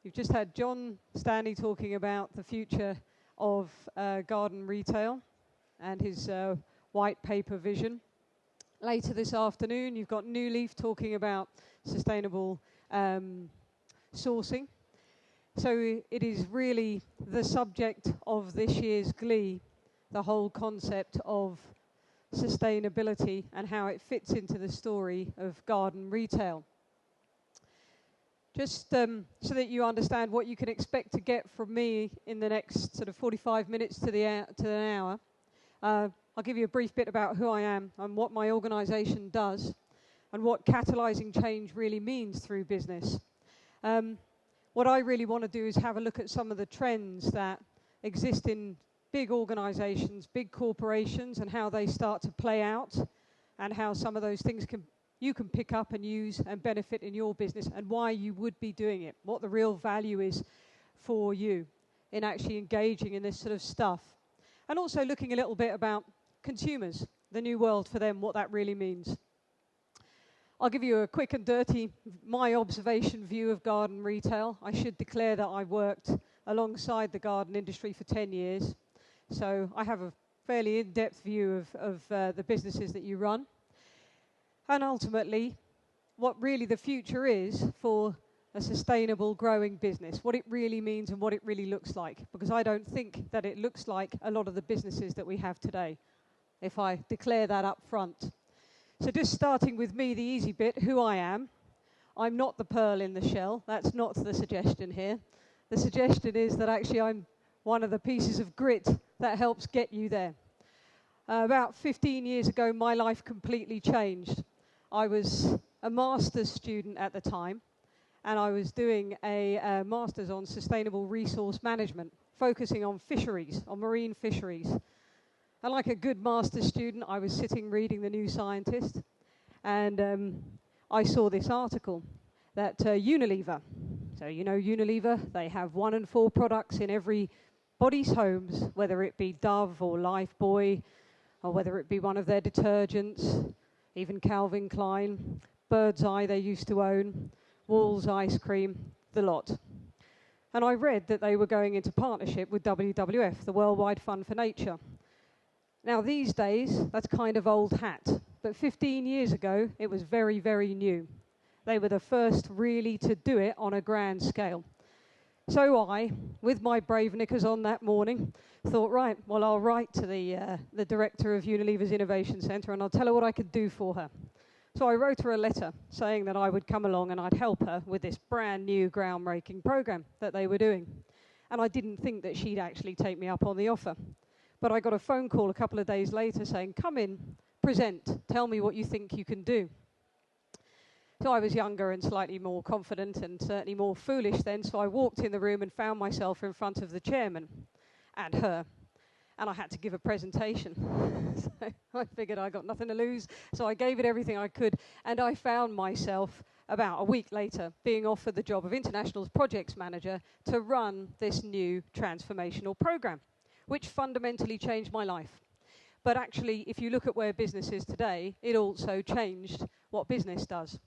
You've just had John Stanley talking about the future of garden retail and his white paper vision. Later this afternoon, you've got New Leaf talking about sustainable sourcing. So it is really the subject of this year's Glee, the whole concept of sustainability and how it fits into the story of garden retail. Just so that you understand what you can expect to get from me in the next sort of 45 minutes to an hour, I'll give you a brief bit about who I am and what my organisation does and what catalysing change really means through business. What I really want to do is have a look at some of the trends that exist in big organisations, big corporations, and how they start to play out, and how some of those things you can pick up and use and benefit in your business, and why you would be doing it, what the real value is for you in actually engaging in this sort of stuff. And also looking a little bit about consumers, the new world for them, what that really means. I'll give you a quick and dirty, my observation view of garden retail. I should declare that I worked alongside the garden industry for 10 years. So I have a fairly in-depth view of the businesses that you run. And ultimately, what really the future is for a sustainable growing business, what it really means and what it really looks like. Because I don't think that it looks like a lot of the businesses that we have today, if I declare that up front. So just starting with me, the easy bit, who I am. I'm not the pearl in the shell. That's not the suggestion here. The suggestion is that actually I'm one of the pieces of grit that helps get you there. About 15 years ago, my life completely changed. I was a master's student at the time, and I was doing a master's on sustainable resource management, focusing on fisheries, on marine fisheries. And like a good master's student, I was sitting reading The New Scientist, and I saw this article that Unilever, so you know Unilever, they have 1 in 4 products in everybody's homes, whether it be Dove or Lifebuoy, or whether it be one of their detergents, even Calvin Klein, Bird's Eye they used to own, Wall's ice cream, the lot. And I read that they were going into partnership with WWF, the Worldwide Fund for Nature. Now these days, that's kind of old hat, but 15 years ago, it was very, very new. They were the first really to do it on a grand scale. So I, with my brave knickers on that morning, thought, right, well, I'll write to the director of Unilever's Innovation Centre and I'll tell her what I could do for her. So I wrote her a letter saying that I would come along and I'd help her with this brand new groundbreaking program that they were doing. And I didn't think that she'd actually take me up on the offer. But I got a phone call a couple of days later saying, come in, present, tell me what you think you can do. So I was younger and slightly more confident and certainly more foolish then, so I walked in the room and found myself in front of the chairman and her. And I had to give a presentation. So I figured I got nothing to lose, so I gave it everything I could, and I found myself about a week later being offered the job of International's Projects Manager to run this new transformational program, which fundamentally changed my life. But actually, if you look at where business is today, it also changed what business does.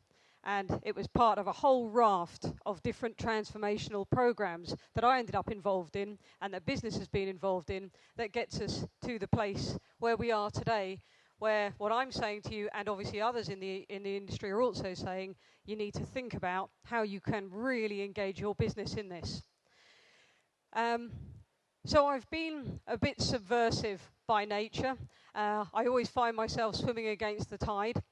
And it was part of a whole raft of different transformational programs that I ended up involved in and that business has been involved in that gets us to the place where we are today, where what I'm saying to you and obviously others in the industry are also saying you need to think about how you can really engage your business in this. So I've been a bit subversive by nature. I always find myself swimming against the tide.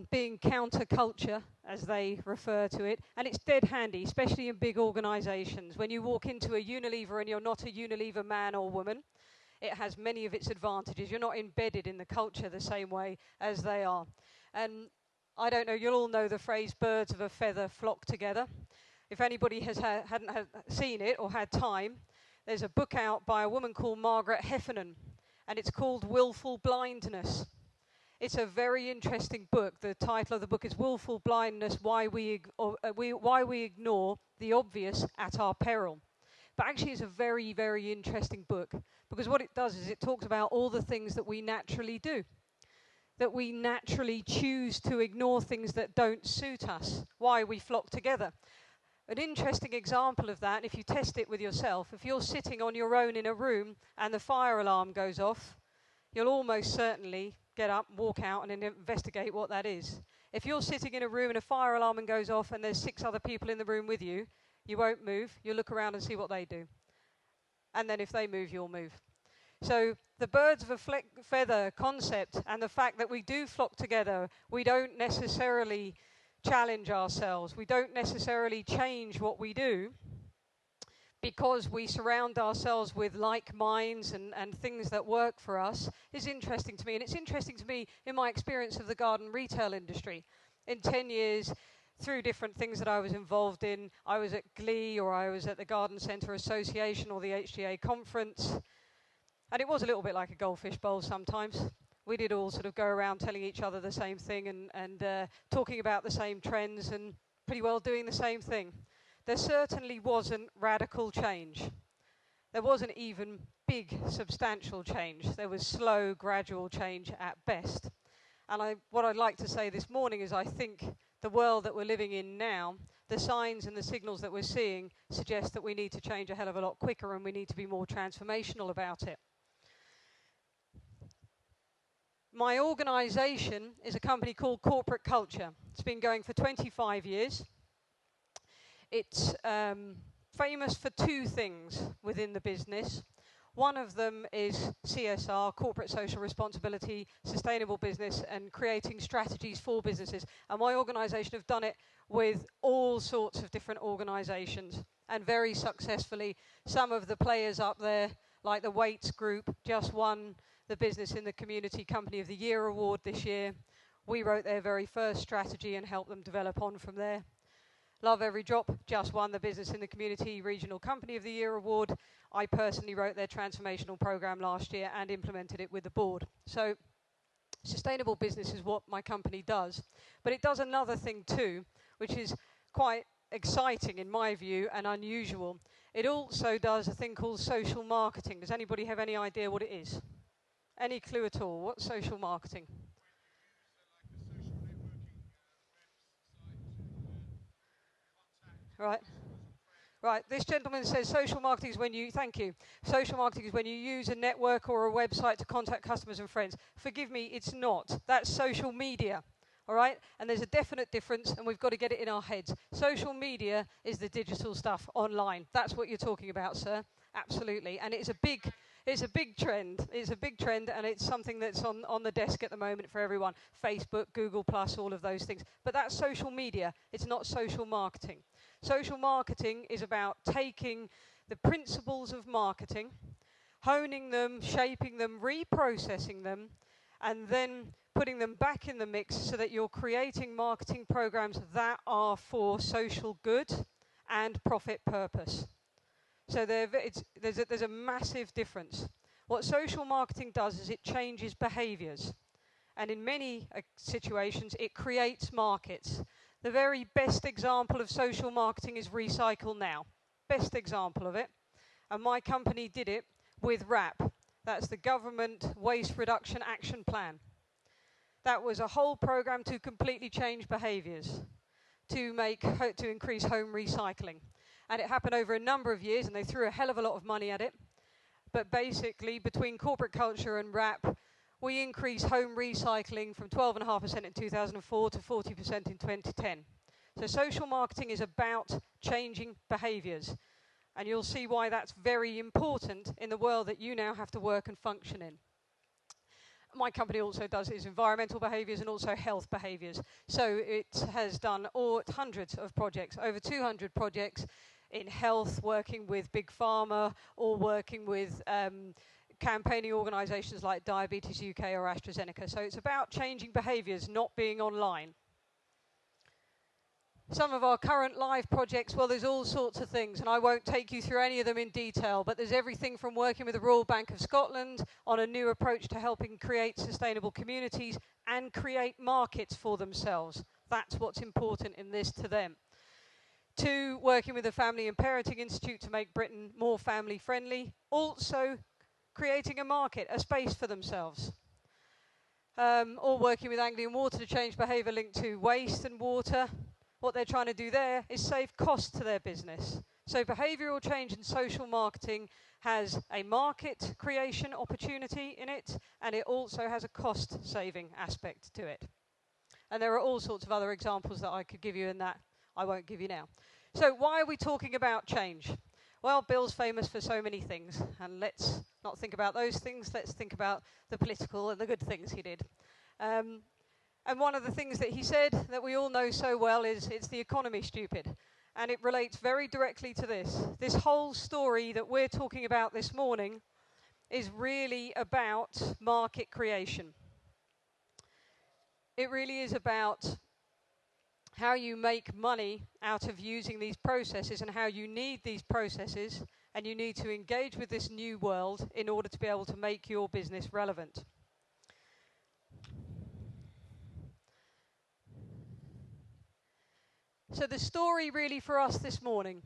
Being counterculture, as they refer to it, and it's dead handy, especially in big organisations. When you walk into a Unilever and you're not a Unilever man or woman, it has many of its advantages. You're not embedded in the culture the same way as they are. And I don't know, you'll all know the phrase, birds of a feather flock together. If anybody hadn't seen it or had time, there's a book out by a woman called Margaret Heffernan, and it's called Willful Blindness. It's a very interesting book. The title of the book is Willful Blindness, Why we Ignore the Obvious at Our Peril. But actually it's a very, very interesting book, because what it does is it talks about all the things that we naturally do, that we naturally choose to ignore things that don't suit us, why we flock together. An interesting example of that, if you test it with yourself, if you're sitting on your own in a room and the fire alarm goes off, you'll almost certainly get up, walk out and investigate what that is. If you're sitting in a room and a fire alarm goes off and there's 6 other people in the room with you, you won't move. You'll look around and see what they do. And then if they move, you'll move. So the birds of a feather concept and the fact that we do flock together, we don't necessarily challenge ourselves. We don't necessarily change what we do because we surround ourselves with like minds and things that work for us is interesting to me. And it's interesting to me in my experience of the garden retail industry. In 10 years, through different things that I was involved in, I was at GLE or I was at the Garden Centre Association or the HGA conference. And it was a little bit like a goldfish bowl sometimes. We did all sort of go around telling each other the same thing and talking about the same trends and pretty well doing the same thing. There certainly wasn't radical change. There wasn't even big, substantial change. There was slow, gradual change at best. And what I'd like to say this morning is I think the world that we're living in now, the signs and the signals that we're seeing suggest that we need to change a hell of a lot quicker and we need to be more transformational about it. My organisation is a company called Corporate Culture. It's been going for 25 years. It's famous for 2 things within the business. One of them is CSR, corporate social responsibility, sustainable business, and creating strategies for businesses. And my organisation have done it with all sorts of different organisations and very successfully. Some of the players up there, like the Waits Group, just won the Business in the Community Company of the Year award this year. We wrote their very first strategy and helped them develop on from there. Love Every Drop just won the Business in the Community Regional Company of the Year award. I personally wrote their transformational program last year and implemented it with the board. So sustainable business is what my company does. But it does another thing too, which is quite exciting in my view and unusual. It also does a thing called social marketing. Does anybody have any idea what it is? Any clue at all? What's social marketing? Right. Right, this gentleman says social marketing is when you, thank you, social marketing is when you use a network or a website to contact customers and friends. Forgive me, it's not. That's social media, all right? And there's a definite difference, and we've got to get it in our heads. Social media is the digital stuff online. That's what you're talking about, sir. Absolutely. And it's a big trend. It's a big trend, and it's something that's on the desk at the moment for everyone. Facebook, Google+, all of those things. But that's social media. It's not social marketing. Social marketing is about taking the principles of marketing, honing them, shaping them, reprocessing them, and then putting them back in the mix so that you're creating marketing programs that are for social good and profit purpose. So there's a massive difference. What social marketing does is it changes behaviours. And in many situations, it creates markets. The very best example of social marketing is Recycle Now. Best example of it. And my company did it with RAP. That's the Government Waste Reduction Action Plan. That was a whole program to completely change behaviours, to increase home recycling. And it happened over a number of years, and they threw a hell of a lot of money at it. But basically, between Corporate Culture and RAP, we increased home recycling from 12.5% in 2004 to 40% in 2010. So social marketing is about changing behaviours. And you'll see why that's very important in the world that you now have to work and function in. My company also does is environmental behaviours and also health behaviours. So it has done hundreds of projects, over 200 projects in health, working with Big Pharma or working with campaigning organisations like Diabetes UK or AstraZeneca. So it's about changing behaviours, not being online. Some of our current live projects, well, there's all sorts of things, and I won't take you through any of them in detail, but there's everything from working with the Royal Bank of Scotland on a new approach to helping create sustainable communities and create markets for themselves. That's what's important in this to them. To working with the Family and Parenting Institute to make Britain more family friendly, also creating a market, a space for themselves. Or working with Anglian Water to change behaviour linked to waste and water. what they're trying to do there is save costs to their business. So behavioral change and social marketing has a market creation opportunity in it, and it also has a cost saving aspect to it. And there are all sorts of other examples that I could give you in that I won't give you now. So why are we talking about change? Well, Bill's famous for so many things, and let's not think about those things, let's think about the political and the good things he did. And one of the things that he said that we all know so well is, it's the economy, stupid. And it relates very directly to this. This whole story that we're talking about this morning is really about market creation. It really is about how you make money out of using these processes and how you need these processes, and you need to engage with this new world in order to be able to make your business relevant. So the story really for us this morning,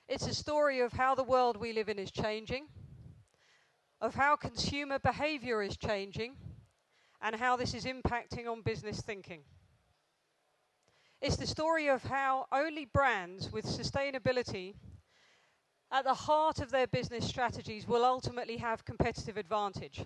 it's a story of how the world we live in is changing, of how consumer behavior is changing, and how this is impacting on business thinking. It's the story of how only brands with sustainability at the heart of their business strategies will ultimately have competitive advantage.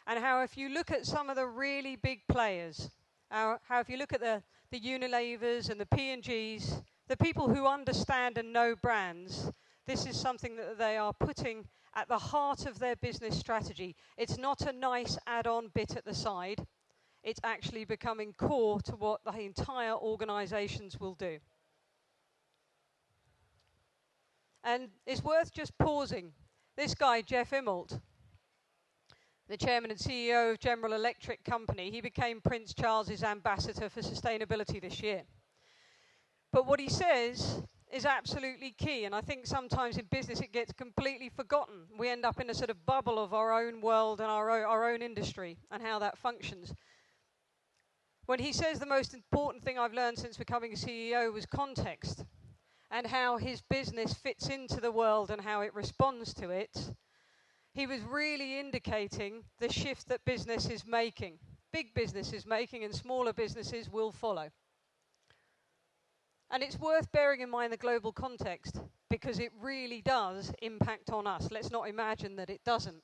And how if you look at some of the really big players, how if you look at the Unilevers and the P&Gs, the people who understand and know brands, this is something that they are putting at the heart of their business strategy. It's not a nice add-on bit at the side. It's actually becoming core to what the entire organizations will do. And it's worth just pausing. This guy, Jeff Immelt, the chairman and CEO of General Electric Company, he became Prince Charles's ambassador for sustainability this year. But what he says is absolutely key, and I think sometimes in business it gets completely forgotten. We end up in a sort of bubble of our own world and our own industry and how that functions. When he says the most important thing I've learned since becoming a CEO was context, and how his business fits into the world and how it responds to it, he was really indicating the shift that business is making. Big business is making, and smaller businesses will follow. And it's worth bearing in mind the global context, because it really does impact on us. Let's not imagine that it doesn't.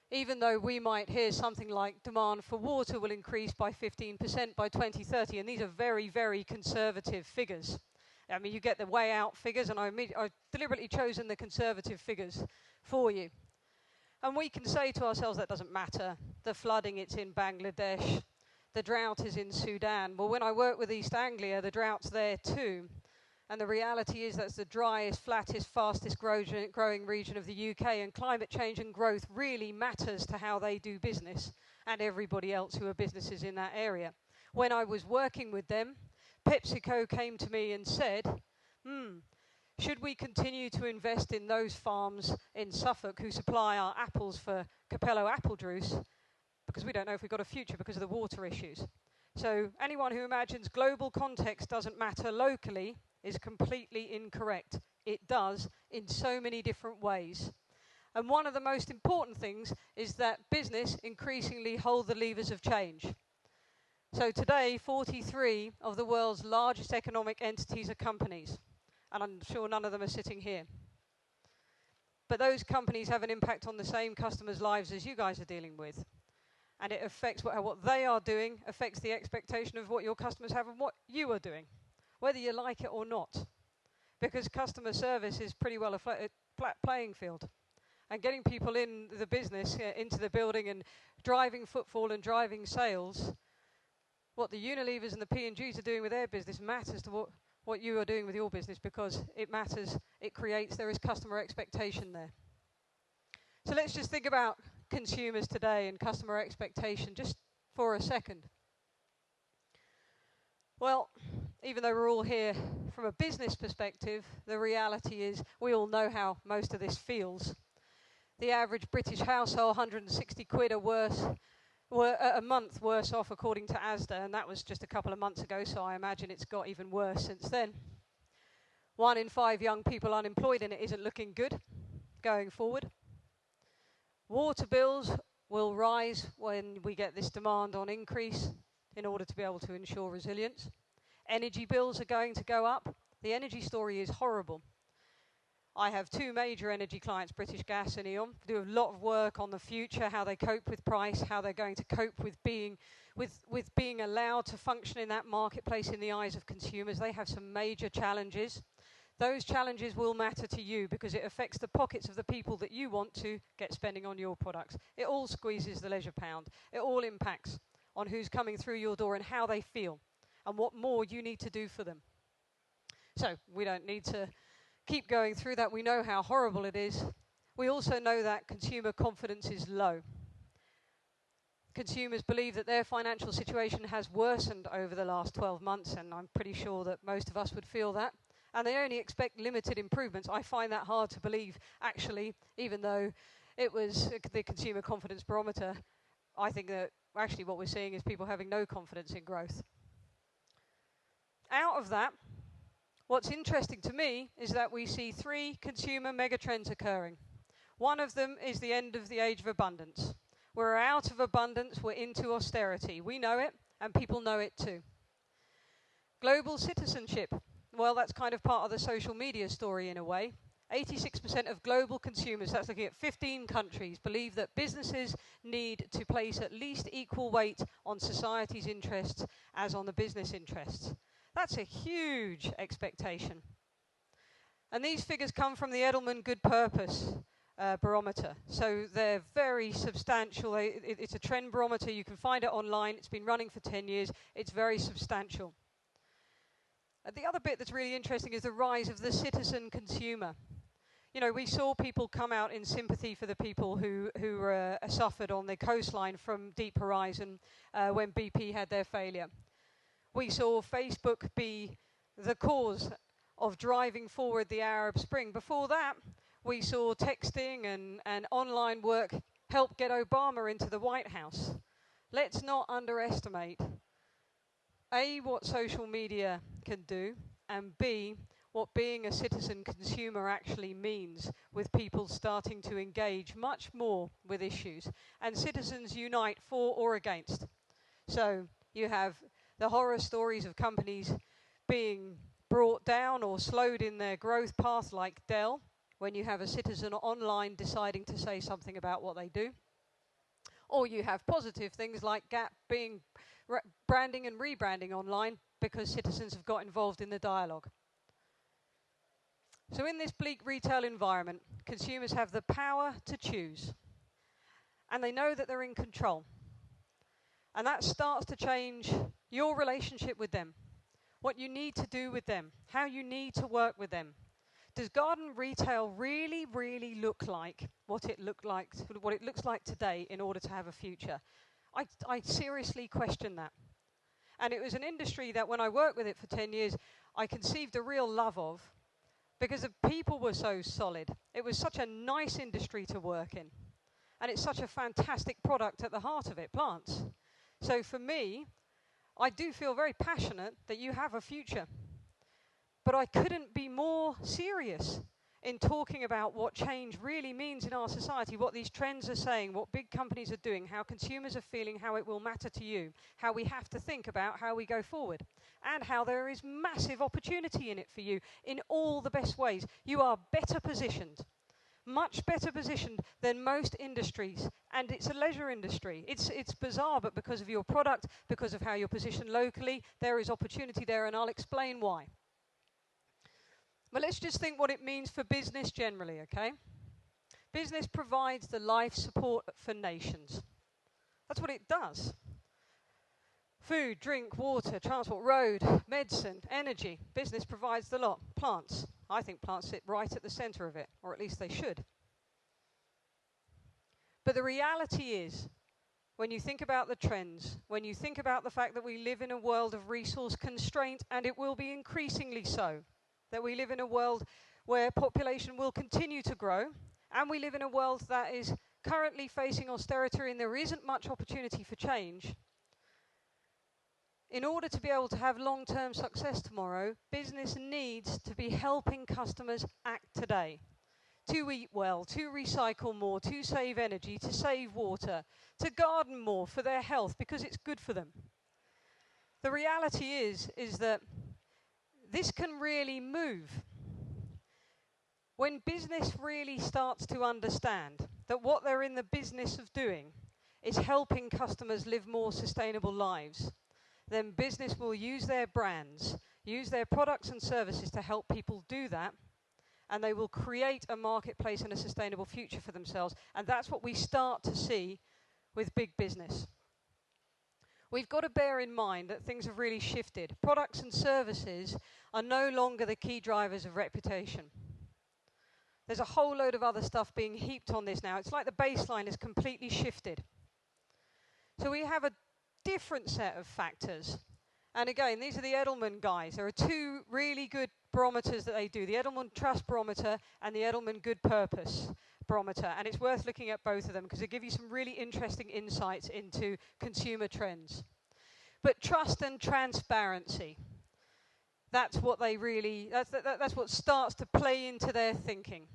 Even though we might hear something like demand for water will increase by 15% by 2030, and these are very, very conservative figures. I mean, you get the way out figures, and I've deliberately chosen the conservative figures for you. And we can say to ourselves, that doesn't matter. The flooding, it's in Bangladesh. The drought is in Sudan. Well, when I work with East Anglia, the drought's there too. And the reality is that's the driest, flattest, fastest growing region of the UK, and climate change and growth really matters to how they do business and everybody else who are businesses in that area. When I was working with them, PepsiCo came to me and said, should we continue to invest in those farms in Suffolk who supply our apples for Capello apple juice, because we don't know if we've got a future because of the water issues. So anyone who imagines global context doesn't matter locally is completely incorrect. It does in so many different ways. And one of the most important things is that business increasingly hold the levers of change. So today, 43 of the world's largest economic entities are companies. And I'm sure none of them are sitting here. But those companies have an impact on the same customers' lives as you guys are dealing with. And it affects what they are doing, affects the expectation of what your customers have and what you are doing, whether you like it or not. Because customer service is pretty well a flat playing field. And getting people in the business, into the building, and driving footfall and driving sales, what the Unilevers and the P&Gs are doing with their business matters to what you are doing with your business, because it matters, it creates, there is customer expectation there. So let's just think about consumers today and customer expectation just for a second. Well, even though we're all here from a business perspective, the reality is we all know how most of this feels. The average British household, 160 quid a month worse off according to Asda, and that was just a couple of months ago, so I imagine it's got even worse since then. 1 in 5 young people unemployed, and it isn't looking good going forward. Water bills will rise when we get this demand on increase in order to be able to ensure resilience. Energy bills are going to go up. The energy story is horrible. I have two major energy clients, British Gas and E.ON, do a lot of work on the future, how they cope with price, how they're going to cope with being allowed to function in that marketplace in the eyes of consumers. They have some major challenges. Those challenges will matter to you because it affects the pockets of the people that you want to get spending on your products. It all squeezes the leisure pound. It all impacts on who's coming through your door and how they feel and what more you need to do for them. So we don't need to keep going through that. We know how horrible it is. We also know that consumer confidence is low. Consumers believe that their financial situation has worsened over the last 12 months, and I'm pretty sure that most of us would feel that. And they only expect limited improvements. I find that hard to believe, actually, even though it was the consumer confidence barometer. I think that actually what we're seeing is people having no confidence in growth. Out of that, what's interesting to me is that we see three consumer megatrends occurring. One of them is the end of the age of abundance. We're out of abundance, we're into austerity. We know it, and people know it too. Global citizenship. Well, that's kind of part of the social media story in a way. 86% of global consumers, that's looking at 15 countries, believe that businesses need to place at least equal weight on society's interests as on the business interests. That's a huge expectation. And these figures come from the Edelman Good Purpose barometer. So they're very substantial. It's a trend barometer. You can find it online. It's been running for 10 years. It's very substantial. The other bit that's really interesting is the rise of the citizen consumer. You know, we saw people come out in sympathy for the people who suffered on the coastline from Deep Horizon when BP had their failure. We saw Facebook be the cause of driving forward the Arab Spring. Before that, we saw texting and online work help get Obama into the White House. Let's not underestimate, A, what social media can do, and B, what being a citizen consumer actually means with people starting to engage much more with issues. And citizens unite for or against. So you have the horror stories of companies being brought down or slowed in their growth path like Dell, when you have a citizen online deciding to say something about what they do. Or you have positive things like Gap being branding and rebranding online because citizens have got involved in the dialogue. So in this bleak retail environment, consumers have the power to choose. And they know that they're in control. And that starts to change your relationship with them, what you need to do with them, how you need to work with them. Does garden retail really, really look like what it looks like today in order to have a future? I seriously question that. And it was an industry that when I worked with it for 10 years, I conceived a real love of because the people were so solid. It was such a nice industry to work in. And it's such a fantastic product at the heart of it, plants. So for me, I do feel very passionate that you have a future. But I couldn't be more serious in talking about what change really means in our society, what these trends are saying, what big companies are doing, how consumers are feeling, how it will matter to you, how we have to think about how we go forward, and how there is massive opportunity in it for you in all the best ways. You are better positioned, much better positioned than most industries, and it's a leisure industry. It's bizarre, but because of your product, because of how you're positioned locally, there is opportunity there, and I'll explain why. But let's just think what it means for business generally, okay? Business provides the life support for nations. That's what it does. Food, drink, water, transport, road, medicine, energy. Business provides the lot. Plants. I think plants sit right at the center of it, or at least they should. But the reality is, when you think about the trends, when you think about the fact that we live in a world of resource constraint, and it will be increasingly so, that we live in a world where population will continue to grow, and we live in a world that is currently facing austerity and there isn't much opportunity for change. In order to be able to have long-term success tomorrow, business needs to be helping customers act today. To eat well, to recycle more, to save energy, to save water, to garden more for their health because it's good for them. The reality is that this can really move when business really starts to understand that what they're in the business of doing is helping customers live more sustainable lives. Then business will use their brands, use their products and services to help people do that, and they will create a marketplace and a sustainable future for themselves. And that's what we start to see with big business. We've got to bear in mind that things have really shifted. Products and services are no longer the key drivers of reputation. There's a whole load of other stuff being heaped on this now. It's like the baseline has completely shifted. So we have a different set of factors. And again, these are the Edelman guys. There are two really good barometers that they do, the Edelman Trust Barometer and the Edelman Good Purpose Barometer. And it's worth looking at both of them because they give you some really interesting insights into consumer trends. But trust and transparency, that's what they really, that's what starts to play into their thinking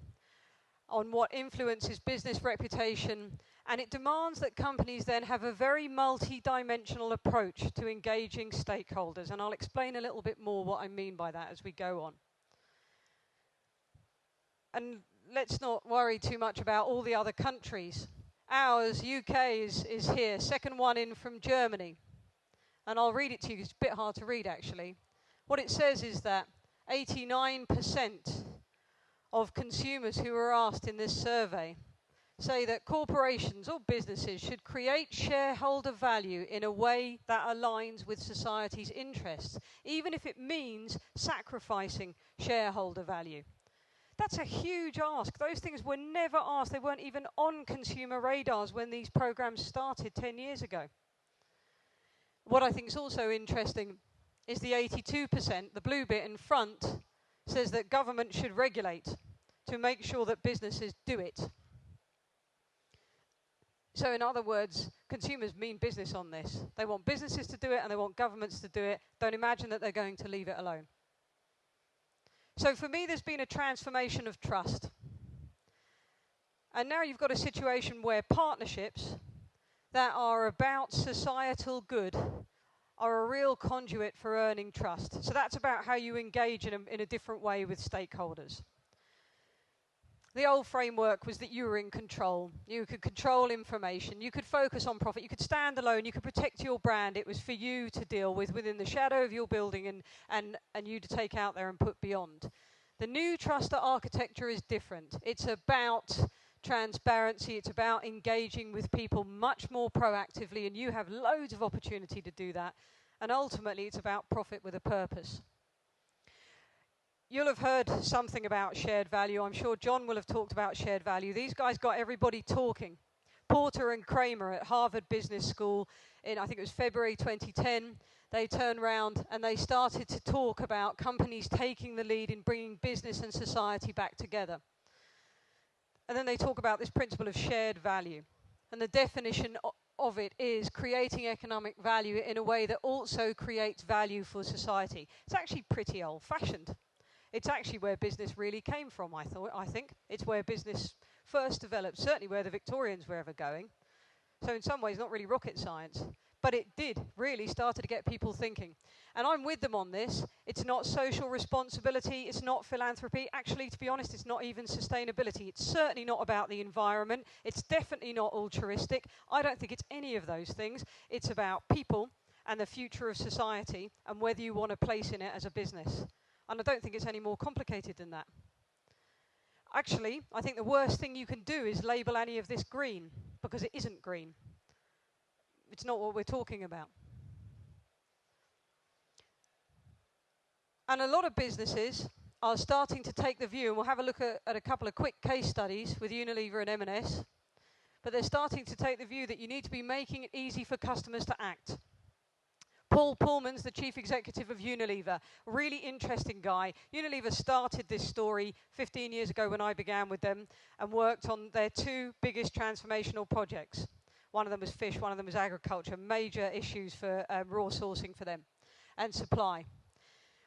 on what influences business reputation. And it demands that companies then have a very multi-dimensional approach to engaging stakeholders. And I'll explain a little bit more what I mean by that as we go on. And let's not worry too much about all the other countries. Ours, UK, is here, second one in from Germany. And I'll read it to you, it's a bit hard to read actually. What it says is that 89% of consumers who were asked in this survey say that corporations or businesses should create shareholder value in a way that aligns with society's interests, even if it means sacrificing shareholder value. That's a huge ask. Those things were never asked. They weren't even on consumer radars when these programs started 10 years ago. What I think is also interesting is the 82%, the blue bit in front, says that government should regulate to make sure that businesses do it. So in other words, consumers mean business on this. They want businesses to do it and they want governments to do it. Don't imagine that they're going to leave it alone. So for me, there's been a transformation of trust. And now you've got a situation where partnerships that are about societal good are a real conduit for earning trust. So that's about how you engage in a different way with stakeholders. The old framework was that you were in control. You could control information. You could focus on profit. You could stand alone. You could protect your brand. It was for you to deal with within the shadow of your building and you to take out there and put beyond. The new trust architecture is different. It's about transparency. It's about engaging with people much more proactively, and you have loads of opportunity to do that. And ultimately, it's about profit with a purpose. You'll have heard something about shared value. I'm sure John will have talked about shared value. These guys got everybody talking. Porter and Kramer at Harvard Business School in, I think it was February 2010, they turned around and they started to talk about companies taking the lead in bringing business and society back together. And then they talk about this principle of shared value. And the definition of it is creating economic value in a way that also creates value for society. It's actually pretty old-fashioned. It's actually where business really came from, I think. It's where business first developed, certainly where the Victorians were ever going. So in some ways, not really rocket science. But it did really started to get people thinking. And I'm with them on this. It's not social responsibility. It's not philanthropy. Actually, to be honest, it's not even sustainability. It's certainly not about the environment. It's definitely not altruistic. I don't think it's any of those things. It's about people and the future of society and whether you want a place in it as a business. And I don't think it's any more complicated than that. Actually, I think the worst thing you can do is label any of this green, because it isn't green. It's not what we're talking about. And a lot of businesses are starting to take the view, and we'll have a look at a couple of quick case studies with Unilever and M&S, but they're starting to take the view that you need to be making it easy for customers to act. Paul Pullman's the chief executive of Unilever. Really interesting guy. Unilever started this story 15 years ago when I began with them and worked on their two biggest transformational projects. One of them was fish, one of them was agriculture. Major issues for raw sourcing for them and supply.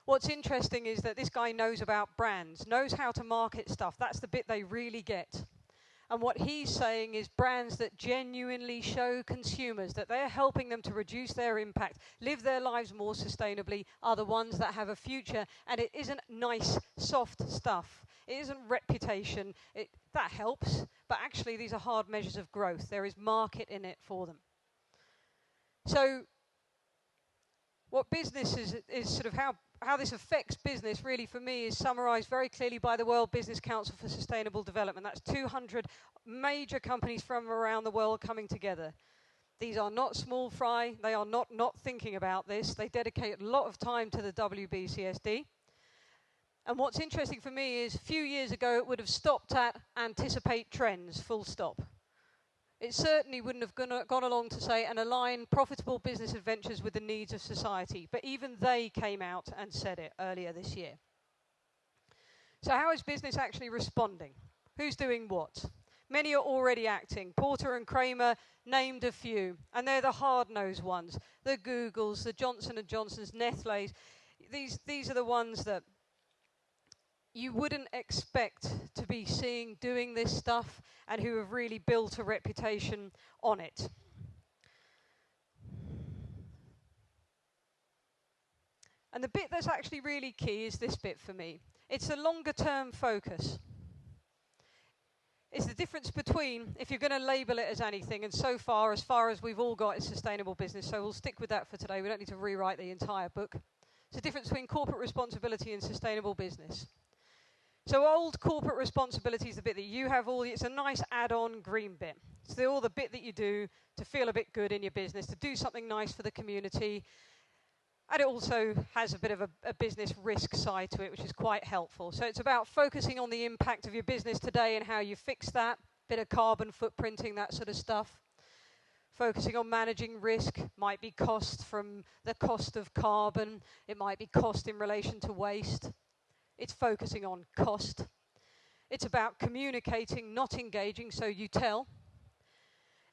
What's interesting is that this guy knows about brands, knows how to market stuff. That's the bit they really get. And what he's saying is brands that genuinely show consumers that they're helping them to reduce their impact, live their lives more sustainably, are the ones that have a future. And it isn't nice, soft stuff. It isn't reputation. That helps. But actually, these are hard measures of growth. There is market in it for them. So what business is sort of how this affects business really for me is summarized very clearly by the World Business Council for Sustainable Development. That's 200 major companies from around the world coming together. These are not small fry. They are not thinking about this. They dedicate a lot of time to the WBCSD. And what's interesting for me is a few years ago it would have stopped at anticipate trends, full stop. It certainly wouldn't have gone along to say and align profitable business adventures with the needs of society. But even they came out and said it earlier this year. So how is business actually responding? Who's doing what? Many are already acting. Porter and Kramer named a few. And they're the hard-nosed ones. The Googles, the Johnson & Johnsons, Nestle's. These are the ones that you wouldn't expect to be seeing doing this stuff and who have really built a reputation on it. And the bit that's actually really key is this bit for me. It's a longer term focus. It's the difference between, if you're going to label it as anything, and so far as we've all got is sustainable business, so we'll stick with that for today. We don't need to rewrite the entire book. It's the difference between corporate responsibility and sustainable business. So old corporate responsibility is the bit that you have it's a nice add-on green bit. It's all the bit that you do to feel a bit good in your business, to do something nice for the community. And it also has a bit of a business risk side to it, which is quite helpful. So it's about focusing on the impact of your business today and how you fix that, bit of carbon footprinting, that sort of stuff. Focusing on managing risk, might be cost from the cost of carbon, it might be cost in relation to waste. It's focusing on cost. It's about communicating, not engaging, so you tell.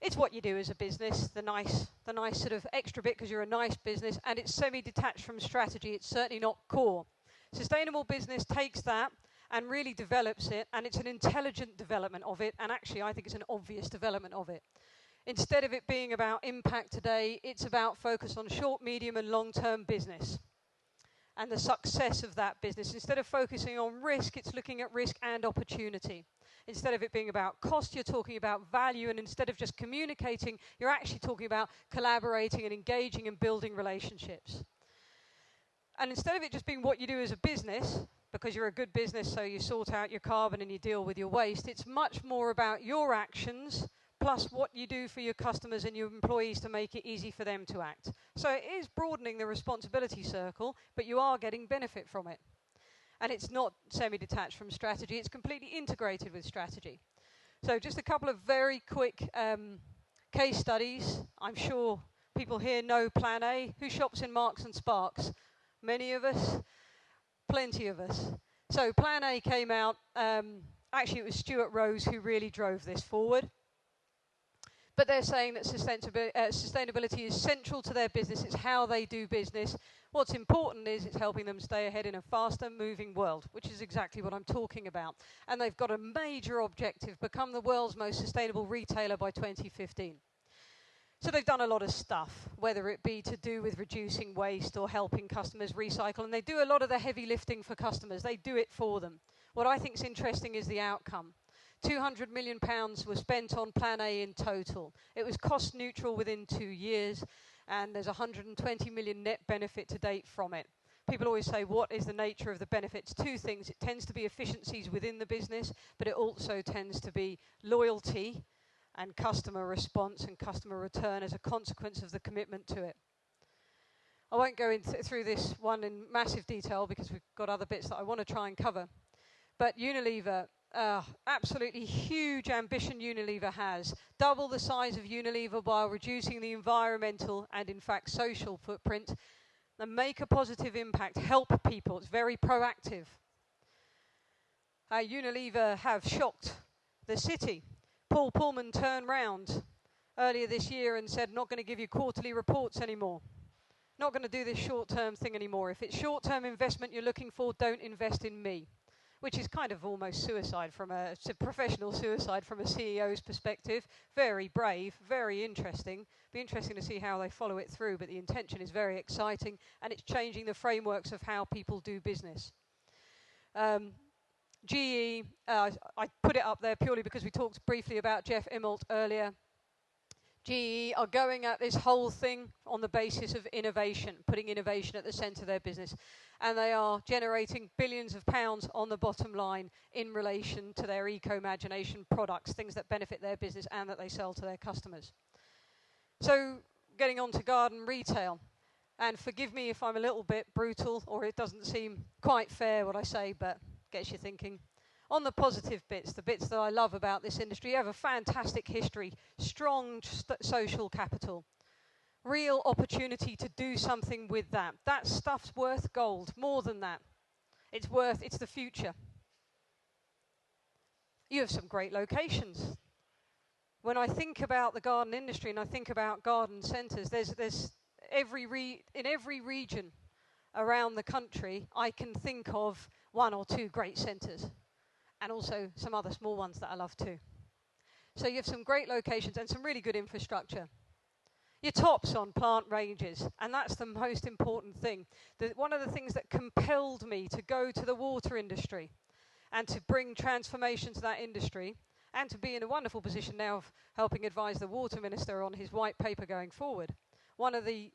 It's what you do as a business, the nice sort of extra bit because you're a nice business, and it's semi-detached from strategy. It's certainly not core. Sustainable business takes that and really develops it, and it's an intelligent development of it, and actually I think it's an obvious development of it. Instead of it being about impact today, it's about focus on short, medium, and long-term business and the success of that business. Instead of focusing on risk, it's looking at risk and opportunity. Instead of it being about cost, you're talking about value, and instead of just communicating, you're actually talking about collaborating and engaging and building relationships. And instead of it just being what you do as a business, because you're a good business, so you sort out your carbon and you deal with your waste, it's much more about your actions plus what you do for your customers and your employees to make it easy for them to act. So it is broadening the responsibility circle, but you are getting benefit from it. And it's not semi-detached from strategy, it's completely integrated with strategy. So just a couple of very quick case studies. I'm sure people here know Plan A. Who shops in Marks and Sparks? Many of us, plenty of us. So Plan A came out, actually it was Stuart Rose who really drove this forward. But they're saying that sustainability is central to their business. It's how they do business. What's important is it's helping them stay ahead in a faster moving world, which is exactly what I'm talking about. And they've got a major objective, become the world's most sustainable retailer by 2015. So they've done a lot of stuff, whether it be to do with reducing waste or helping customers recycle. And they do a lot of the heavy lifting for customers. They do it for them. What I think is interesting is the outcome. £200 million were spent on Plan A in total. It was cost neutral within 2 years, and there's 120 million net benefit to date from it. People always say, what is the nature of the benefits? Two things. It tends to be efficiencies within the business, but it also tends to be loyalty and customer response and customer return as a consequence of the commitment to it. I won't go through this one in massive detail because we've got other bits that I want to try and cover. But Unilever, absolutely huge ambition Unilever has. Double the size of Unilever while reducing the environmental and, in fact, social footprint. And make a positive impact, help people. It's very proactive. Unilever have shocked the city. Paul Pullman turned round earlier this year and said, not going to give you quarterly reports anymore. Not going to do this short-term thing anymore. If it's short-term investment you're looking for, don't invest in me. which is kind of almost suicide from professional suicide from a CEO's perspective. Very brave, very interesting. Be interesting to see how they follow it through, but the intention is very exciting, and it's changing the frameworks of how people do business. GE, I put it up there purely because we talked briefly about Jeff Immelt earlier. GE are going at this whole thing on the basis of innovation, putting innovation at the centre of their business. And they are generating billions of pounds on the bottom line in relation to their eco-imagination products, things that benefit their business and that they sell to their customers. So, getting on to garden retail. And forgive me if I'm a little bit brutal or it doesn't seem quite fair what I say, but gets you thinking. On the positive bits, the bits that I love about this industry, you have a fantastic history, strong social capital, real opportunity to do something with that. That stuff's worth gold, more than that. It's the future. You have some great locations. When I think about the garden industry and I think about garden centres, there's in every region around the country, I can think of 1 or 2 great centres. And also some other small ones that I love too. So you have some great locations and some really good infrastructure. Your tops on plant ranges, and that's the most important thing. One of the things that compelled me to go to the water industry and to bring transformation to that industry and to be in a wonderful position now of helping advise the water minister on his white paper going forward. One of the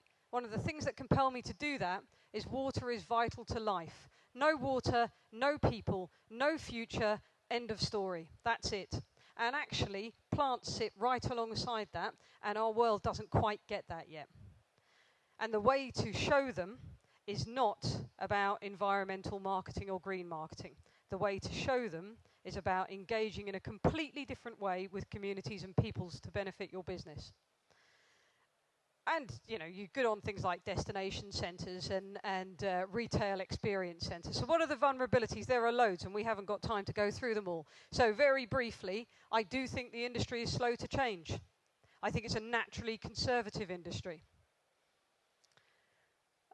things that compel me to do that is water is vital to life. No water, no people, no future, end of story. That's it. And actually, plants sit right alongside that, and our world doesn't quite get that yet. And the way to show them is not about environmental marketing or green marketing. The way to show them is about engaging in a completely different way with communities and peoples to benefit your business. And, you know, you're good on things like destination centres and retail experience centres. So what are the vulnerabilities? There are loads, and we haven't got time to go through them all. So very briefly, I do think the industry is slow to change. I think it's a naturally conservative industry.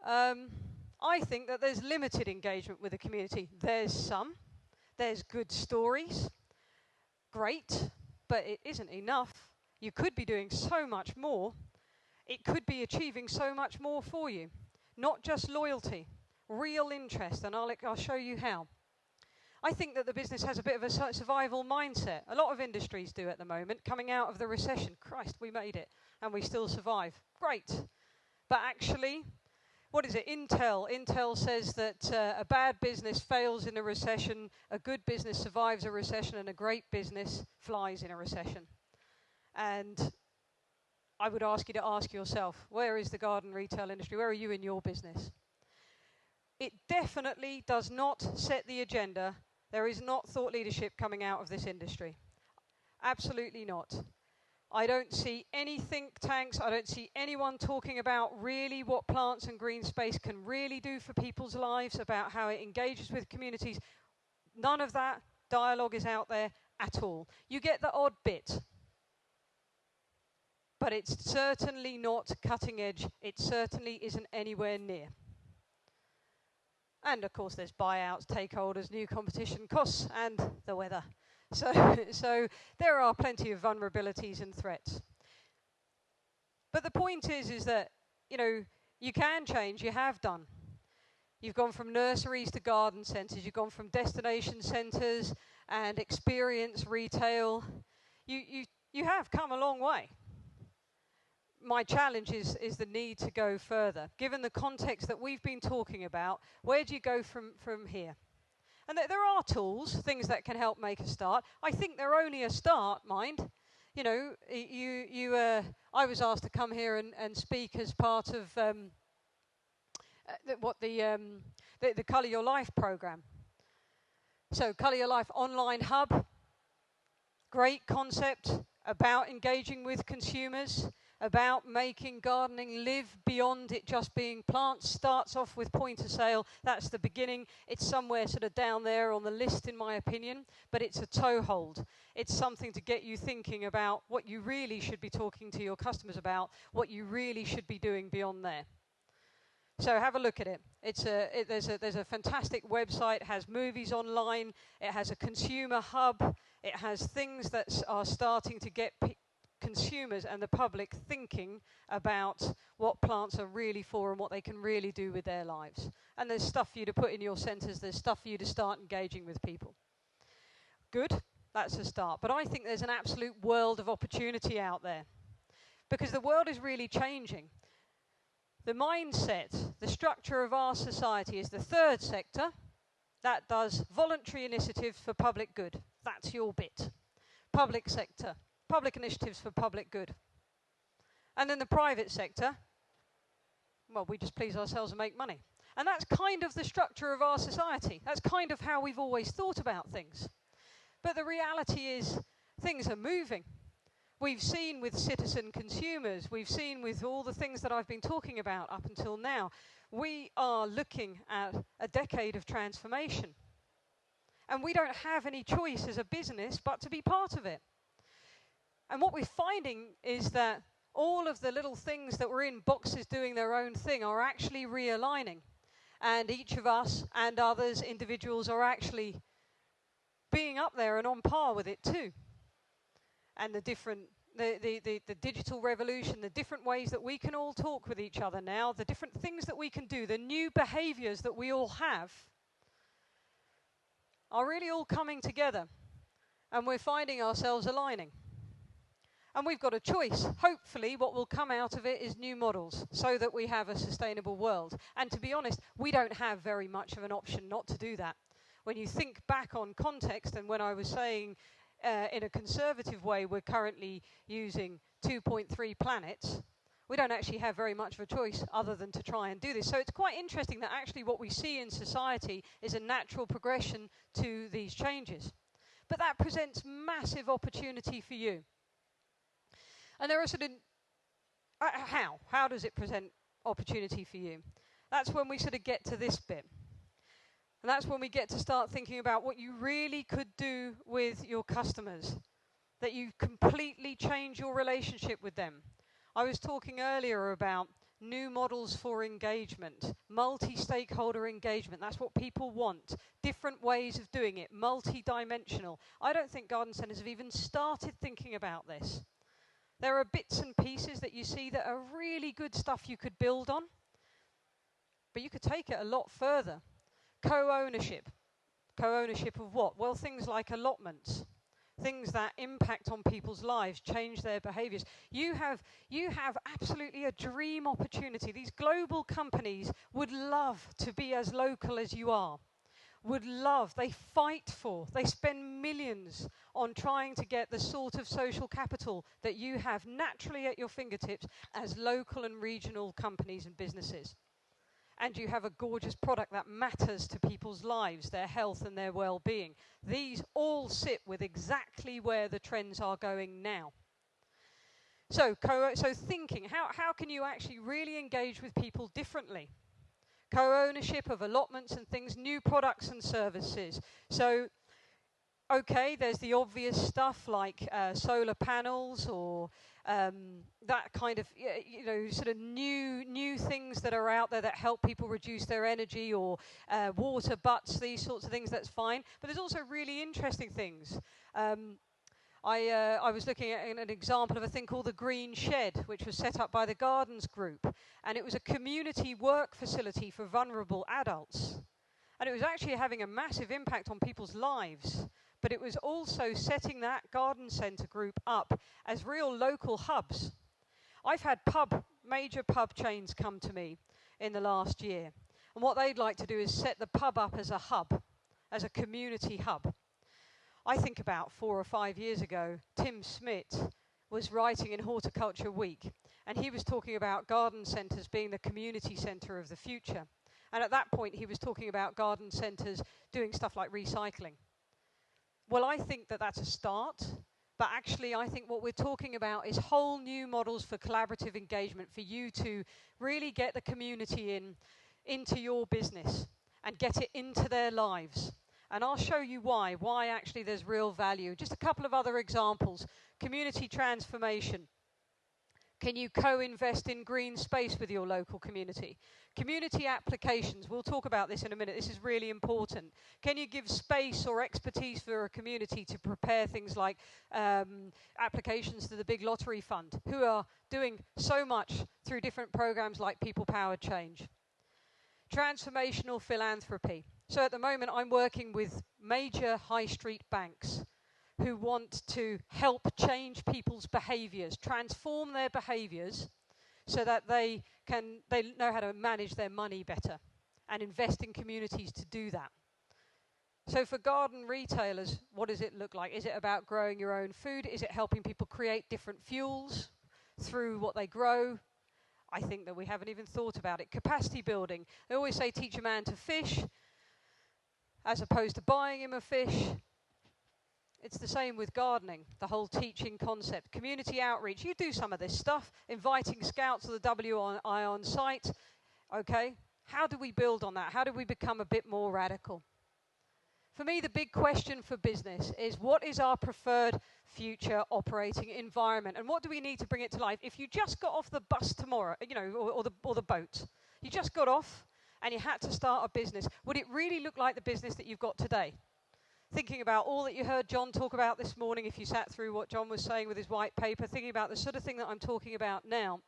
I think that there's limited engagement with the community. There's some. There's good stories. Great, but it isn't enough. You could be doing so much more. It could be achieving so much more for you. Not just loyalty, real interest, and I'll show you how. I think that the business has a bit of a survival mindset. A lot of industries do at the moment, coming out of the recession. Christ, we made it, and we still survive. Great. But actually, what is it? Intel says that a bad business fails in a recession, a good business survives a recession, and a great business flies in a recession. And I would ask you to ask yourself, where is the garden retail industry? Where are you in your business? It definitely does not set the agenda. There is not thought leadership coming out of this industry. Absolutely not. I don't see any think tanks. I don't see anyone talking about really what plants and green space can really do for people's lives, about how it engages with communities. None of that dialogue is out there at all. You get the odd bit. But it's certainly not cutting edge. It certainly isn't anywhere near. And of course there's buyouts, takeovers, new competition, costs, and the weather. So there are plenty of vulnerabilities and threats. But the point is that, you know, you can change, you have done. You've gone from nurseries to garden centres, you've gone from destination centres and experience retail. You have come a long way. My challenge is the need to go further. Given the context that we've been talking about, where do you go from here? And there are tools, things that can help make a start. I think they're only a start, mind. You know, I was asked to come here and speak as part of the Colour Your Life programme. So Colour Your Life online hub, great concept about engaging with consumers, about making gardening live beyond it just being plants. Starts off with point of sale. That's the beginning. It's somewhere sort of down there on the list, in my opinion, but it's a toehold. It's something to get you thinking about what you really should be talking to your customers about, what you really should be doing beyond there. So have a look at it. There's a fantastic website, has movies online, it has a consumer hub, it has things that are starting to get consumers and the public thinking about what plants are really for and what they can really do with their lives. And there's stuff for you to put in your centres, there's stuff for you to start engaging with people. Good, that's a start. But I think there's an absolute world of opportunity out there, because the world is really changing. The mindset, the structure of our society is the third sector that does voluntary initiatives for public good. That's your bit. Public sector, public initiatives for public good. And then the private sector, well, we just please ourselves and make money. And that's kind of the structure of our society. That's kind of how we've always thought about things. But the reality is things are moving. We've seen with citizen consumers, we've seen with all the things that I've been talking about up until now, we are looking at a decade of transformation. And we don't have any choice as a business but to be part of it. And what we're finding is that all of the little things that were in boxes doing their own thing are actually realigning. And each of us and others, individuals, are actually being up there and on par with it too. And the digital revolution, the different ways that we can all talk with each other now, the different things that we can do, the new behaviours that we all have, are really all coming together. And we're finding ourselves aligning. And we've got a choice. Hopefully what will come out of it is new models so that we have a sustainable world. And to be honest, we don't have very much of an option not to do that. When you think back on context, and when I was saying in a conservative way we're currently using 2.3 planets, we don't actually have very much of a choice other than to try and do this. So it's quite interesting that actually what we see in society is a natural progression to these changes. But that presents massive opportunity for you. And there are sort of, how does it present opportunity for you? That's when we sort of get to this bit. And that's when we get to start thinking about what you really could do with your customers, that you completely change your relationship with them. I was talking earlier about new models for engagement, multi-stakeholder engagement. That's what people want. Different ways of doing it, multi-dimensional. I don't think garden centres have even started thinking about this. There are bits and pieces that you see that are really good stuff you could build on, but you could take it a lot further. Co-ownership. Co-ownership of what? Well, things like allotments. Things that impact on people's lives, change their behaviours. You have absolutely a dream opportunity. These global companies would love to be as local as you are. They fight for, they spend millions on trying to get the sort of social capital that you have naturally at your fingertips as local and regional companies and businesses. And you have a gorgeous product that matters to people's lives, their health and their well-being. These all sit with exactly where the trends are going now. So thinking, how can you actually really engage with people differently? Co-ownership of allotments and things, new products and services. So, okay, there's the obvious stuff like solar panels or that kind of, sort of new things that are out there that help people reduce their energy, or water butts, these sorts of things, that's fine. But there's also really interesting things. I was looking at an example of a thing called the Green Shed, which was set up by the Gardens Group. And it was a community work facility for vulnerable adults. And it was actually having a massive impact on people's lives. But it was also setting that garden centre group up as real local hubs. I've had major pub chains come to me in the last year. And what they'd like to do is set the pub up as a hub, as a community hub. I think about 4 or 5 years ago, Tim Smith was writing in Horticulture Week, and he was talking about garden centres being the community centre of the future. And at that point, he was talking about garden centres doing stuff like recycling. Well, I think that that's a start, but actually I think what we're talking about is whole new models for collaborative engagement, for you to really get the community into your business and get it into their lives. And I'll show you why actually there's real value. Just a couple of other examples. Community transformation. Can you co-invest in green space with your local community? Community applications, we'll talk about this in a minute, this is really important. Can you give space or expertise for a community to prepare things like applications to the Big Lottery Fund, who are doing so much through different programs like People Powered Change? Transformational philanthropy. So at the moment I'm working with major high street banks who want to help change people's behaviours, transform their behaviours so that they know how to manage their money better and invest in communities to do that. So for garden retailers, what does it look like? Is it about growing your own food? Is it helping people create different fuels through what they grow? I think that we haven't even thought about it. Capacity building. They always say teach a man to fish as opposed to buying him a fish. It's the same with gardening, the whole teaching concept. Community outreach, you do some of this stuff, inviting scouts to the WI on site. Okay, how do we build on that? How do we become a bit more radical? For me, the big question for business is what is our preferred future operating environment and what do we need to bring it to life? If you just got off the bus tomorrow, you know, or the boat, you just got off and you had to start a business, would it really look like the business that you've got today? Thinking about all that you heard John talk about this morning, if you sat through what John was saying with his white paper, thinking about the sort of thing that I'm talking about now,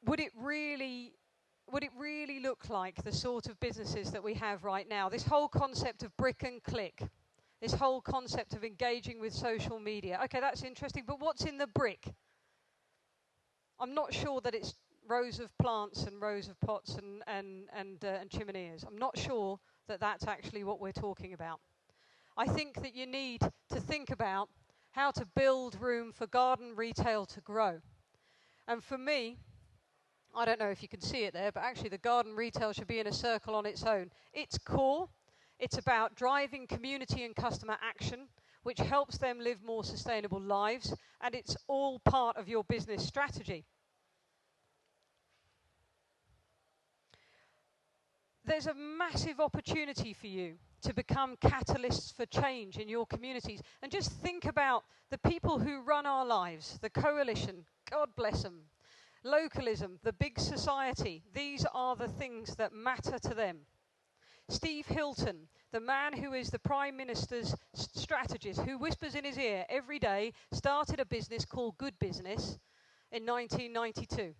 would it really look like the sort of businesses that we have right now? This whole concept of brick and click, this whole concept of engaging with social media. Okay, that's interesting, but what's in the brick? I'm not sure that it's rows of plants and rows of pots and chimeneas. I'm not sure that that's actually what we're talking about. I think that you need to think about how to build room for garden retail to grow. And for me, I don't know if you can see it there, but actually the garden retail should be in a circle on its own. Its core, it's about driving community and customer action, which helps them live more sustainable lives, and it's all part of your business strategy. There's a massive opportunity for you to become catalysts for change in your communities. And just think about the people who run our lives, the coalition, God bless them, localism, the big society. These are the things that matter to them. Steve Hilton, the man who is the Prime Minister's strategist, who whispers in his ear every day, started a business called Good Business in 1992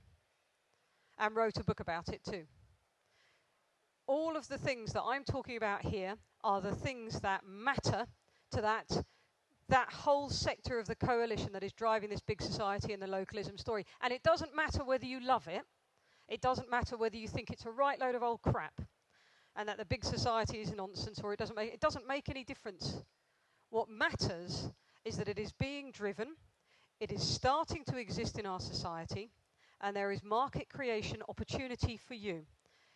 and wrote a book about it too. All of the things that I'm talking about here are the things that matter to that whole sector of the coalition that is driving this big society and the localism story. And it doesn't matter whether you love it. It doesn't matter whether you think it's a right load of old crap and that the big society is nonsense or it doesn't make any difference. What matters is that it is being driven, it is starting to exist in our society, and there is market creation opportunity for you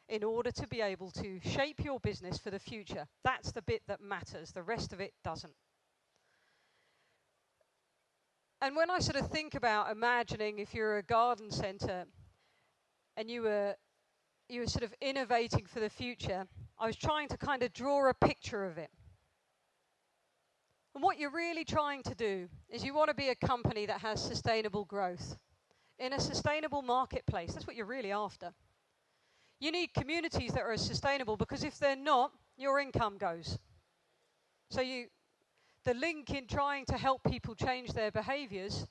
in order to be able to shape your business for the future. That's the bit that matters. The rest of it doesn't. And when I sort of think about imagining if you're a garden centre and you were sort of innovating for the future, I was trying to kind of draw a picture of it. And what you're really trying to do is you want to be a company that has sustainable growth in a sustainable marketplace. That's what you're really after. You need communities that are sustainable because if they're not, your income goes. So the link in trying to help people change their behaviours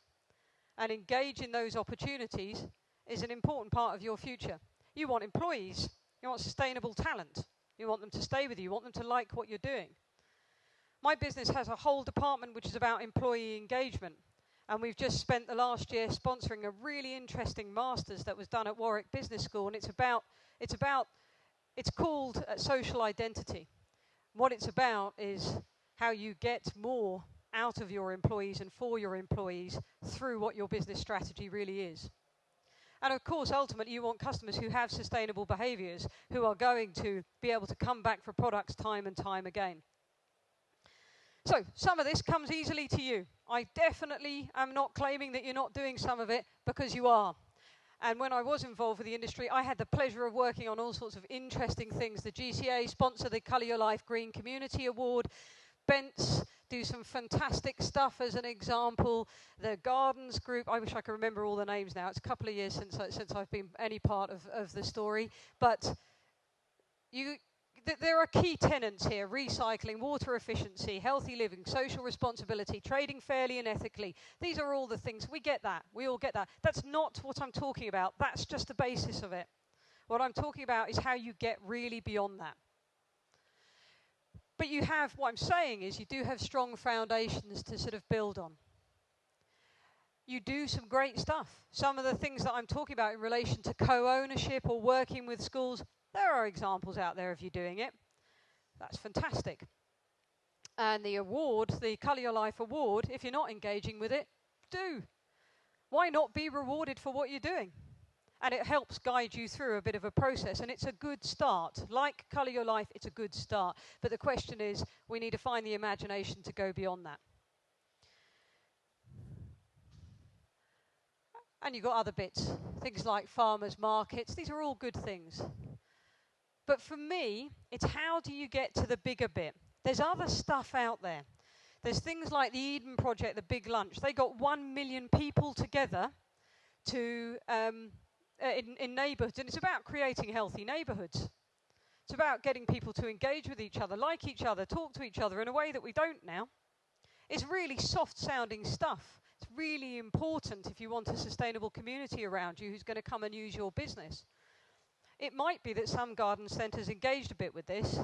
and engage in those opportunities is an important part of your future. You want employees, you want sustainable talent, you want them to stay with you, you want them to like what you're doing. My business has a whole department which is about employee engagement. And we've just spent the last year sponsoring a really interesting master's that was done at Warwick Business School, and it's called social identity. What it's about is how you get more out of your employees and for your employees through what your business strategy really is. And of course, ultimately, you want customers who have sustainable behaviours, who are going to be able to come back for products time and time again. So, some of this comes easily to you. I definitely am not claiming that you're not doing some of it, because you are. And when I was involved with the industry, I had the pleasure of working on all sorts of interesting things. The GCA sponsored the Colour Your Life Green Community Award. events, do some fantastic stuff. As an example, the Gardens Group, I wish I could remember all the names now. It's a couple of years since I've been any part of the story. But there are key tenets here: recycling, water efficiency, healthy living, social responsibility, trading fairly and ethically. These are all the things. We get that. We all get that. That's not what I'm talking about. That's just the basis of it. What I'm talking about is how you get really beyond that. But what I'm saying is you do have strong foundations to sort of build on. You do some great stuff. Some of the things that I'm talking about in relation to co-ownership or working with schools, there are examples out there of you doing it. That's fantastic. And the award, the Colour Your Life award, if you're not engaging with it, do. Why not be rewarded for what you're doing? And it helps guide you through a bit of a process, and it's a good start. Like Colour Your Life, it's a good start. But the question is, we need to find the imagination to go beyond that. And you've got other bits, things like farmers markets. These are all good things. But for me, it's how do you get to the bigger bit? There's other stuff out there. There's things like the Eden Project, the Big Lunch. They got 1 million people together to in neighbourhoods, and it's about creating healthy neighbourhoods. It's about getting people to engage with each other, like each other, talk to each other in a way that we don't now. It's really soft-sounding stuff. It's really important if you want a sustainable community around you who's going to come and use your business. It might be that some garden centres engaged a bit with this,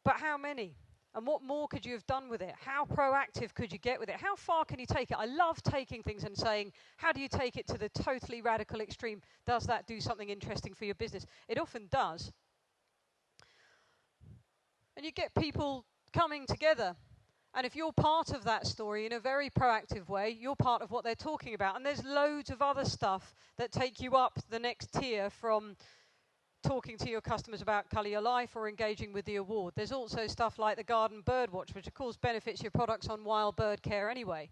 but how many? And what more could you have done with it? How proactive could you get with it? How far can you take it? I love taking things and saying, how do you take it to the totally radical extreme? Does that do something interesting for your business? It often does. And you get people coming together. And if you're part of that story in a very proactive way, you're part of what they're talking about. And there's loads of other stuff that take you up the next tier from talking to your customers about Colour Your Life or engaging with the award. There's also stuff like the Garden Birdwatch, which of course benefits your products on wild bird care anyway.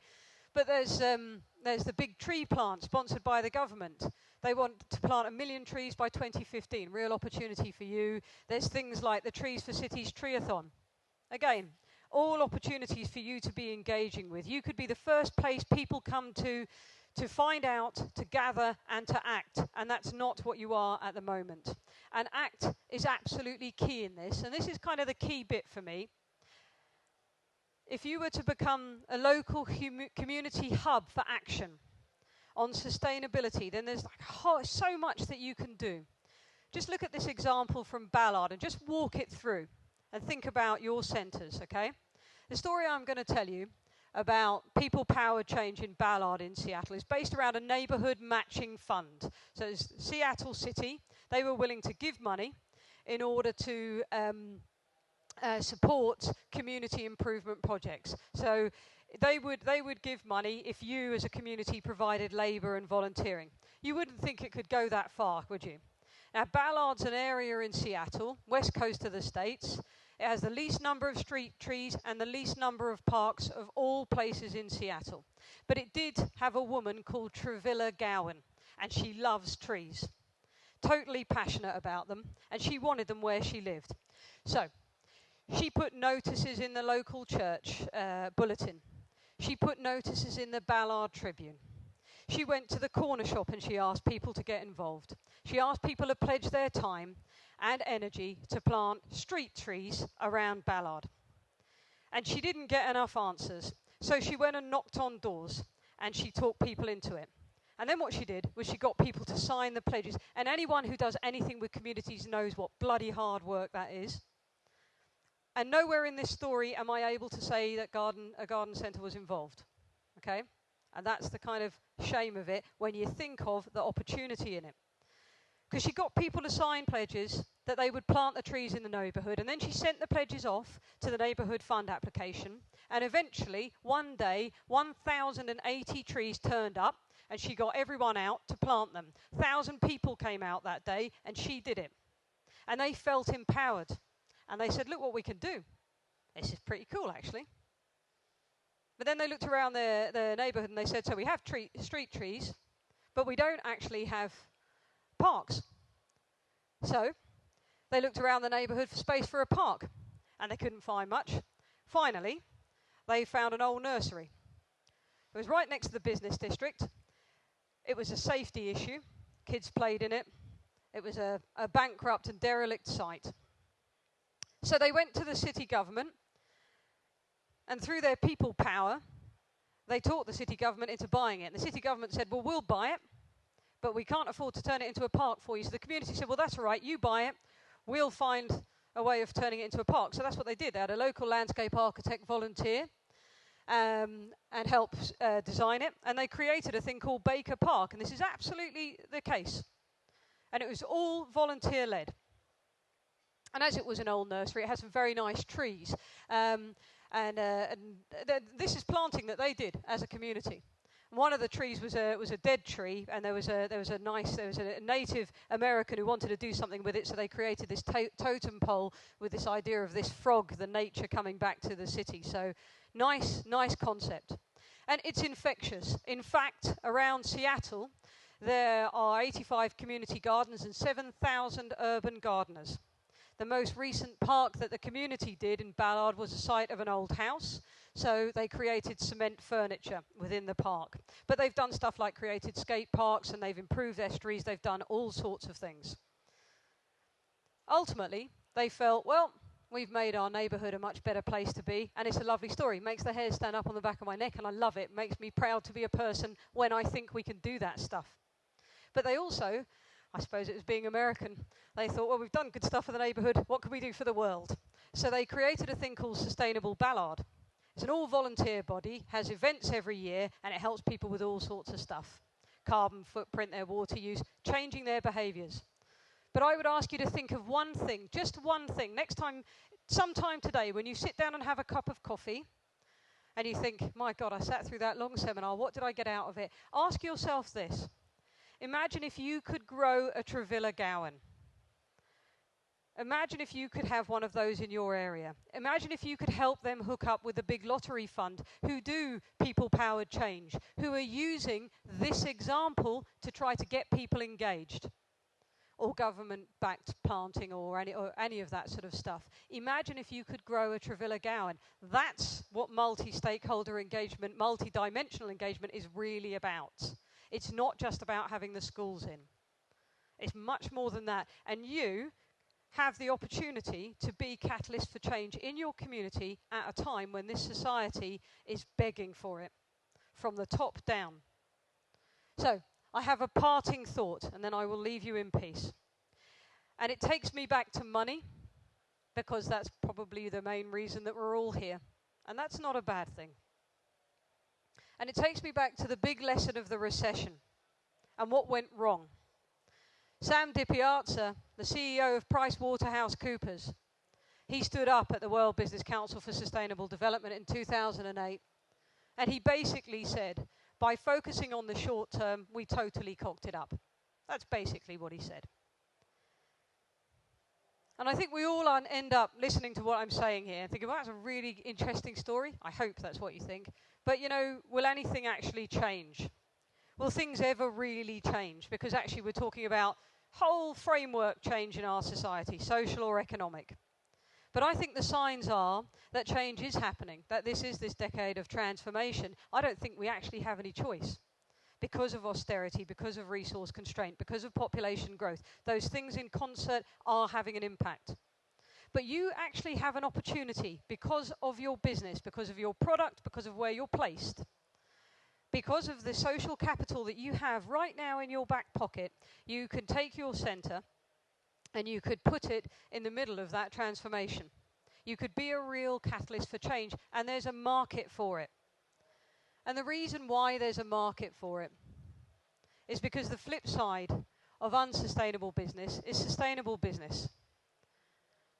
But there's the Big Tree Plant, sponsored by the government. They want to plant 1 million trees by 2015. Real opportunity for you. There's things like the Trees for Cities Treeathon. Again, all opportunities for you to be engaging with. You could be the first place people come to find out, to gather, and to act. And that's not what you are at the moment. And ACT is absolutely key in this. And this is kind of the key bit for me. If you were to become a local community hub for action on sustainability, then there's so much that you can do. Just look at this example from Ballard and just walk it through and think about your centres, okay? The story I'm going to tell you about people-powered change in Ballard in Seattle is based around a neighbourhood matching fund. So it's Seattle City. They were willing to give money in order to support community improvement projects. So they would give money if you as a community provided labour and volunteering. You wouldn't think it could go that far, would you? Now, Ballard's an area in Seattle, west coast of the States. It has the least number of street trees and the least number of parks of all places in Seattle. But it did have a woman called Travilla Gowan, and she loves trees. Totally passionate about them, and she wanted them where she lived. So, she put notices in the local church bulletin. She put notices in the Ballard Tribune. She went to the corner shop and she asked people to get involved. She asked people to pledge their time and energy to plant street trees around Ballard. And she didn't get enough answers. So she went and knocked on doors and she talked people into it. And then what she did was she got people to sign the pledges. And anyone who does anything with communities knows what bloody hard work that is. And nowhere in this story am I able to say that a garden centre was involved. Okay? And that's the kind of shame of it when you think of the opportunity in it. Because she got people to sign pledges that they would plant the trees in the neighbourhood, and then she sent the pledges off to the neighbourhood fund application, and eventually, one day, 1,080 trees turned up, and she got everyone out to plant them. 1,000 people came out that day, and she did it. And they felt empowered. And they said, look what we can do. This is pretty cool, actually. But then they looked around their neighbourhood and they said, so we have street trees, but we don't actually have parks. So they looked around the neighbourhood for space for a park, and they couldn't find much. finally, they found an old nursery. It was right next to the business district. It was a safety issue. Kids played in it. It was a bankrupt and derelict site. So they went to the city government, and through their people power, they talked the city government into buying it. And the city government said, well, we'll buy it, but we can't afford to turn it into a park for you. So the community said, well, that's all right, you buy it. We'll find a way of turning it into a park. So that's what they did. They had a local landscape architect volunteer and help design it. And they created a thing called Baker Park. And this is absolutely the case. And it was all volunteer-led. And as it was an old nursery, it had some very nice trees. This is planting that they did as a community. One of the trees was a dead tree, and there was a Native American who wanted to do something with it, so they created this totem pole with this idea of this frog, the nature coming back to the city. So nice concept. And it's infectious. In fact, around Seattle, there are 85 community gardens and 7,000 urban gardeners. The most recent park that the community did in Ballard was a site of an old house. So they created cement furniture within the park. But they've done stuff like created skate parks, and they've improved estuaries. They've done all sorts of things. Ultimately, they felt, well, we've made our neighbourhood a much better place to be, and it's a lovely story. It makes the hairs stand up on the back of my neck, and I love it. It makes me proud to be a person when I think we can do that stuff. But they also, I suppose it was being American, they thought, well, we've done good stuff for the neighbourhood. What can we do for the world? So they created a thing called Sustainable Ballard. It's an all-volunteer body, has events every year, and it helps people with all sorts of stuff. Carbon footprint, their water use, changing their behaviours. But I would ask you to think of one thing, just one thing. Next time, sometime today, when you sit down and have a cup of coffee, and you think, my God, I sat through that long seminar, what did I get out of it? Ask yourself this. Imagine if you could grow a Trevilla Gowan. Imagine if you could have one of those in your area. Imagine if you could help them hook up with the big lottery fund who do people-powered change, who are using this example to try to get people engaged, or government-backed planting or any of that sort of stuff. Imagine if you could grow a Trevilla Gowan. That's what multi-stakeholder engagement, multi-dimensional engagement is really about. It's not just about having the schools in. It's much more than that. And you have the opportunity to be catalyst for change in your community at a time when this society is begging for it, from the top down. So, I have a parting thought, and then I will leave you in peace. And it takes me back to money, because that's probably the main reason that we're all here. And that's not a bad thing. And it takes me back to the big lesson of the recession and what went wrong. Sam DiPiazza, the CEO of PricewaterhouseCoopers, he stood up at the World Business Council for Sustainable Development in 2008, and he basically said, by focusing on the short term, we totally cocked it up. That's basically what he said. And I think we all end up listening to what I'm saying here and thinking, well, that's a really interesting story. I hope that's what you think. But, you know, will anything actually change? Will things ever really change? Because actually we're talking about whole framework change in our society, social or economic. But I think the signs are that change is happening, that this is this decade of transformation. I don't think we actually have any choice because of austerity, because of resource constraint, because of population growth. Those things in concert are having an impact. But you actually have an opportunity because of your business, because of your product, because of where you're placed. Because of the social capital that you have right now in your back pocket, you can take your centre and you could put it in the middle of that transformation. You could be a real catalyst for change, and there's a market for it. And the reason why there's a market for it is because the flip side of unsustainable business is sustainable business.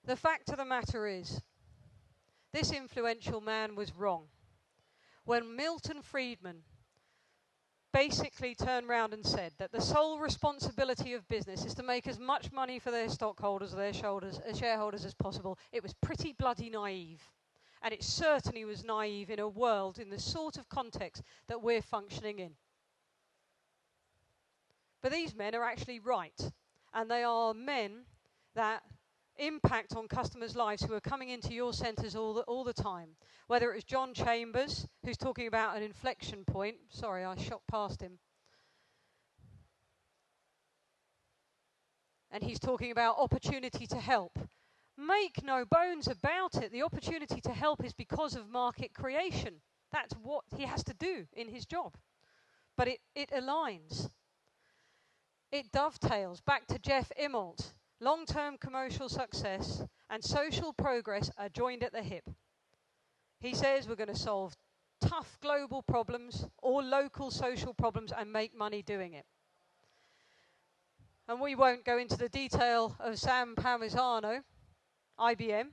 The fact of the matter is, this influential man was wrong. When Milton Friedman basically turned around and said that the sole responsibility of business is to make as much money for their stockholders, their shareholders as possible, it was pretty bloody naive. And it certainly was naive in a world, in the sort of context that we're functioning in. But these men are actually right. And they are men that impact on customers' lives who are coming into your centres all the time. Whether it was John Chambers, who's talking about an inflection point. Sorry, I shot past him. And he's talking about opportunity to help. Make no bones about it, the opportunity to help is because of market creation. That's what he has to do in his job. But it aligns. It dovetails back to Jeff Immelt. Long-term commercial success and social progress are joined at the hip. He says we're going to solve tough global problems or local social problems and make money doing it. And we won't go into the detail of Sam Palmisano, IBM,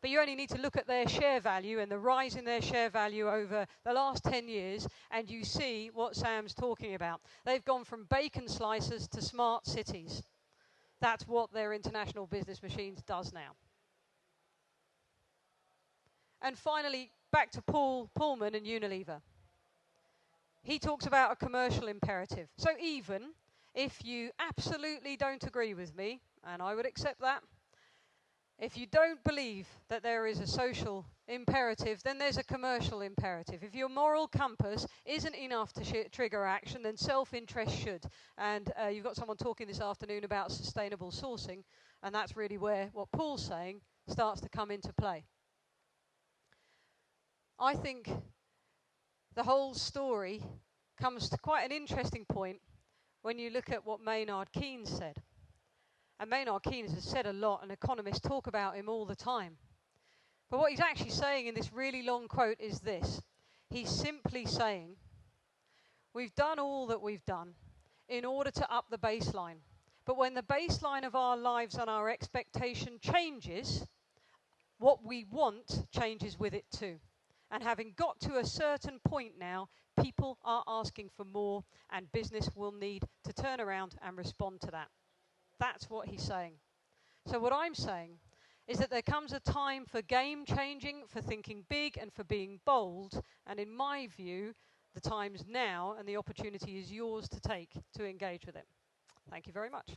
but you only need to look at their share value and the rise in their share value over the last 10 years, and you see what Sam's talking about. They've gone from bacon slicers to smart cities. That's what their International Business Machines does now. And finally, back to Paul Pullman and Unilever. He talks about a commercial imperative. So even if you absolutely don't agree with me, and I would accept that, if you don't believe that there is a social imperative, then there's a commercial imperative. If your moral compass isn't enough to trigger action, then self-interest should. And you've got someone talking this afternoon about sustainable sourcing, and that's really where what Paul's saying starts to come into play. I think the whole story comes to quite an interesting point when you look at what Maynard Keynes said. And Maynard Keynes has said a lot, and economists talk about him all the time. But what he's actually saying in this really long quote is this. He's simply saying, we've done all that we've done in order to up the baseline. But when the baseline of our lives and our expectation changes, what we want changes with it too. And having got to a certain point now, people are asking for more, and business will need to turn around and respond to that. That's what he's saying. So what I'm saying is that there comes a time for game changing, for thinking big and for being bold. And in my view, the time's now and the opportunity is yours to take to engage with it. Thank you very much.